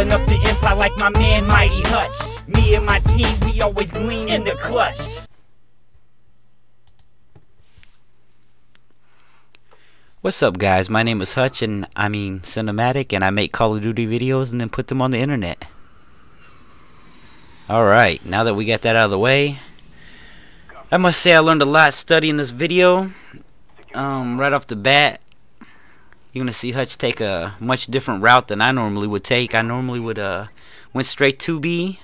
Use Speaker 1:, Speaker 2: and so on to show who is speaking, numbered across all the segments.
Speaker 1: Rolling up the empire like my man Mighty Hutch. Me and my team, we always gleam in the clutch.
Speaker 2: What's up, guys? My name is Hutch, and Cinematic, and I make Call of Duty videos and then put them on the internet. Alright, now that we got that out of the way, I must say I learned a lot studying this video. Right off the bat, you're gonna see Hutch take a much different route than I normally would take. I normally would went straight to B,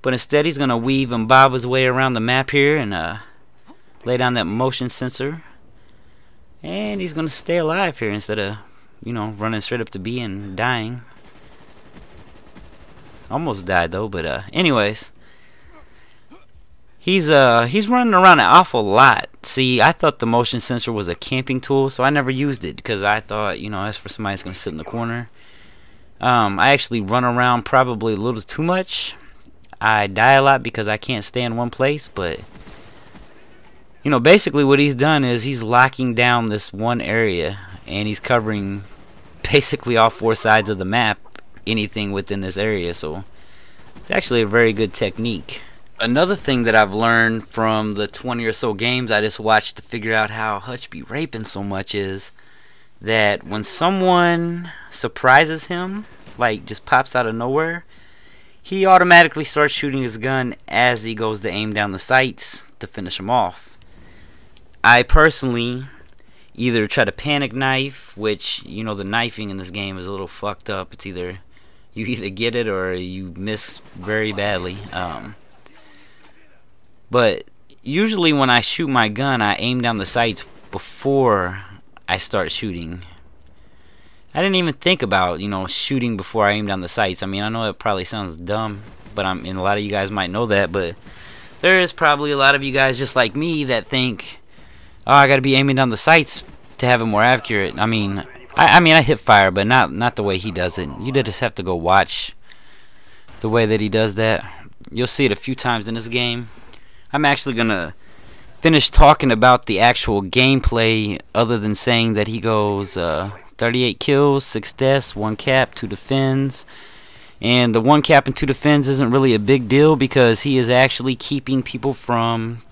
Speaker 2: but instead he's gonna weave and bob his way around the map here and lay down that motion sensor. And he's gonna stay alive here instead of, running straight up to B and dying. Almost died though, but anyways. He's running around an awful lot. See, I thought the motion sensor was a camping tool, so I never used it because I thought, that's for somebody that's gonna sit in the corner. I actually run around probably a little too much. I die a lot because I can't stay in one place, but basically what he's done is he's locking down this one area and he's covering basically all four sides of the map, anything within this area, so it's actually a very good technique. Another thing that I've learned from the 20 or so games I just watched to figure out how Hutch be raping so much is that when someone surprises him, like just pops out of nowhere, he automatically starts shooting his gun as he goes to aim down the sights to finish him off. I personally either try to panic knife, which, the knifing in this game is a little fucked up. It's either you get it or you miss very badly. But usually when I shoot my gun, I aim down the sights before I start shooting. I didn't even think about, shooting before I aim down the sights. I know it probably sounds dumb, but a lot of you guys might know that, but there is probably a lot of you guys just like me that think, oh, I gotta be aiming down the sights to have it more accurate. I hit fire, but not the way he does it. You just have to go watch the way that he does that. You'll see it a few times in this game. I'm actually gonna finish talking about the actual gameplay, other than saying that he goes 38 kills, 6 deaths, 1 cap, 2 defends. And the 1 cap and 2 defends isn't really a big deal because he is actually keeping people from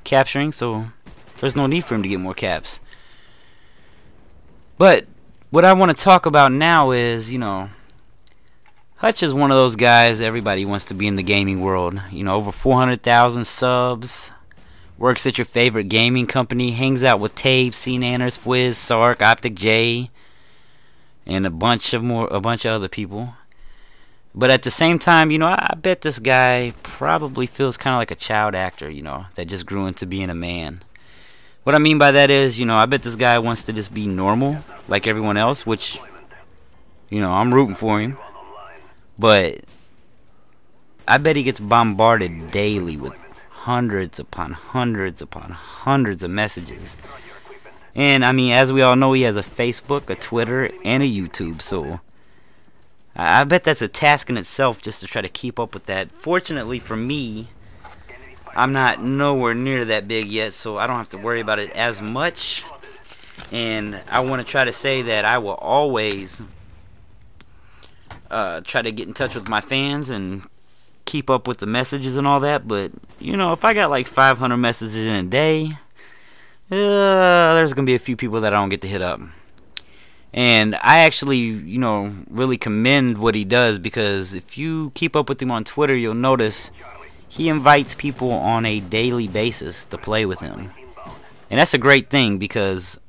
Speaker 2: capturing, so there's no need for him to get more caps. But what I want to talk about now is, Hutch is one of those guys everybody wants to be in the gaming world. Over 400,000 subs, works at your favorite gaming company, hangs out with Tape, C Nanners, Fwiz, Sark, Optic J, and a bunch of other people. But at the same time, I bet this guy probably feels kind of like a child actor, that just grew into being a man. What I mean by that is, I bet this guy wants to just be normal like everyone else, which, I'm rooting for him. But I bet he gets bombarded daily with hundreds upon hundreds upon hundreds of messages. And as we all know, he has a Facebook, a Twitter, and a YouTube, so I bet that's a task in itself just to try to keep up with that. Fortunately for me, I'm not nowhere near that big yet, so I don't have to worry about it as much. And I want to try to say that I will always try to get in touch with my fans and keep up with the messages and all that. But if I got like 500 messages in a day, there's gonna be a few people that I don't get to hit up. And I actually really commend what he does, because if you keep up with him on Twitter, you'll notice he invites people on a daily basis to play with him. And that's a great thing, because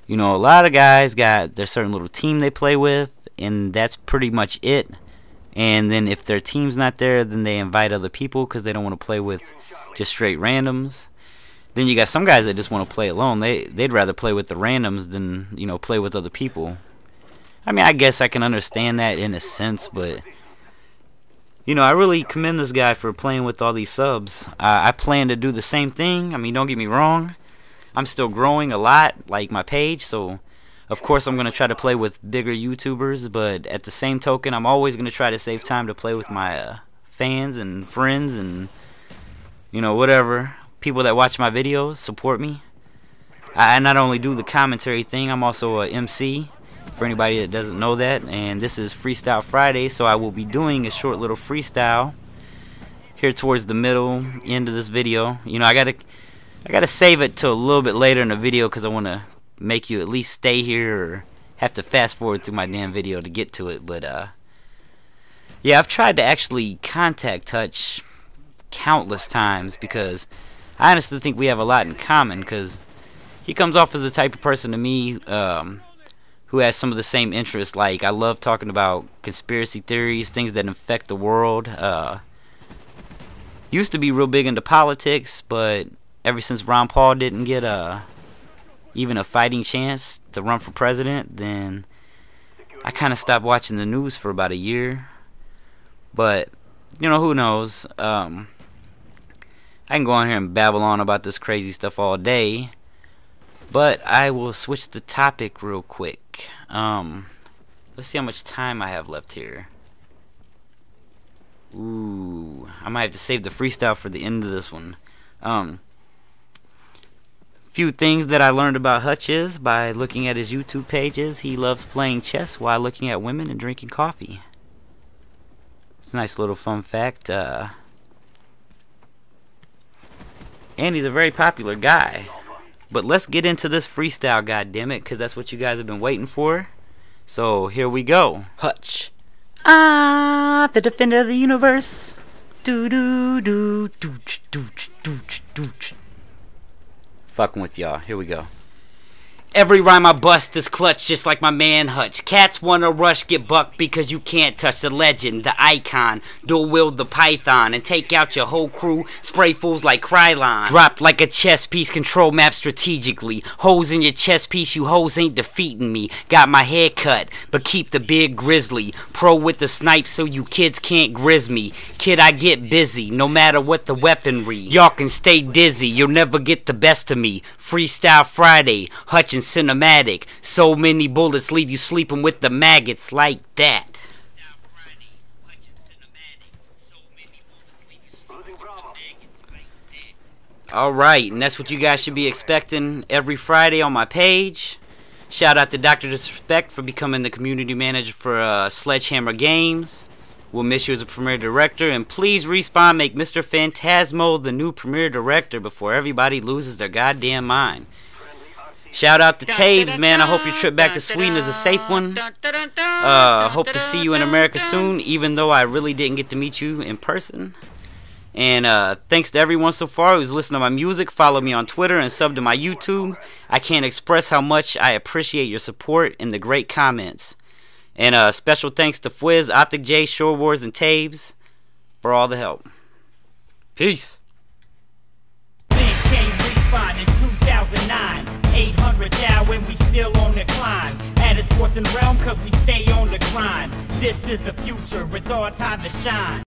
Speaker 2: a lot of guys got their certain little team they play with, and that's pretty much it. And then if their team's not there, then they invite other people because they don't want to play with just straight randoms. Then you got some guys that just want to play alone. They'd rather play with the randoms than play with other people. I guess I can understand that in a sense, but I really commend this guy for playing with all these subs. I plan to do the same thing. Don't get me wrong, I'm still growing a lot, like my page, so of course I'm going to try to play with bigger YouTubers, but at the same token, I'm always going to try to save time to play with my fans and friends and, whatever. People that watch my videos, support me. I not only do the commentary thing, I'm also a MC for anybody that doesn't know that. And this is Freestyle Friday, so I will be doing a short little freestyle here towards the middle end of this video. You know, I gotta save it till a little bit later in the video because I want to make you at least stay here or have to fast forward through my damn video to get to it. But yeah, I've tried to actually contact Hutch countless times because I honestly think we have a lot in common, because he comes off as the type of person to me who has some of the same interests. Like, I love talking about conspiracy theories, things that affect the world. Used to be real big into politics, but ever since Ron Paul didn't get even a fighting chance to run for president, then I kind of stopped watching the news for about a year. But, you know, who knows? I can go on here and babble on about this crazy stuff all day, but I will switch the topic real quick. Let's see how much time I have left here. Ooh, I might have to save the freestyle for the end of this one. Few things that I learned about Hutch is by looking at his YouTube pages. He loves playing chess while looking at women and drinking coffee. It's a nice little fun fact. And he's a very popular guy. But let's get into this freestyle, goddammit, because that's what you guys have been waiting for. So here we go. Hutch. The defender of the universe. Do do do dooch dooch dooch dooch. Fucking with y'all. Here we go. Every rhyme I bust is clutch, just like my man Hutch. Cats wanna rush, get bucked because you can't touch the legend, the icon. Dual wield the python and take out your whole crew. Spray fools like Krylon. Drop like a chess piece, control map strategically. Holes in your chest piece, you hoes ain't defeating me. Got my hair cut, but keep the beard grizzly. Pro with the snipe so you kids can't grizz me. Kid, I get busy, no matter what the weaponry. Y'all can stay dizzy, you'll never get the best of me. Freestyle Friday, Hutch and cinematic. So many bullets leave you sleeping with the maggots like that. Alright, and that's what you guys should be expecting every Friday on my page. Shout out to Dr. Disrespect for becoming the community manager for Sledgehammer Games. We'll miss you as a premiere director, and please Respawn make Mr. Phantasmo the new premiere director before everybody loses their goddamn mind. Shout out to Tabes, man. I hope your trip back to Sweden is a safe one. Hope to see you in America soon, even though I really didn't get to meet you in person. And thanks to everyone so far who's listened to my music. Follow me on Twitter and sub to my YouTube. I can't express how much I appreciate your support and the great comments. And special thanks to Fwiz, Optic J, Shore Wars, and Tabes for all the help. Peace.
Speaker 1: Then came Respawn in 2009. 800 down when we still on the climb. Added sports and realm cause we stay on the grind. This is the future, it's our time to shine.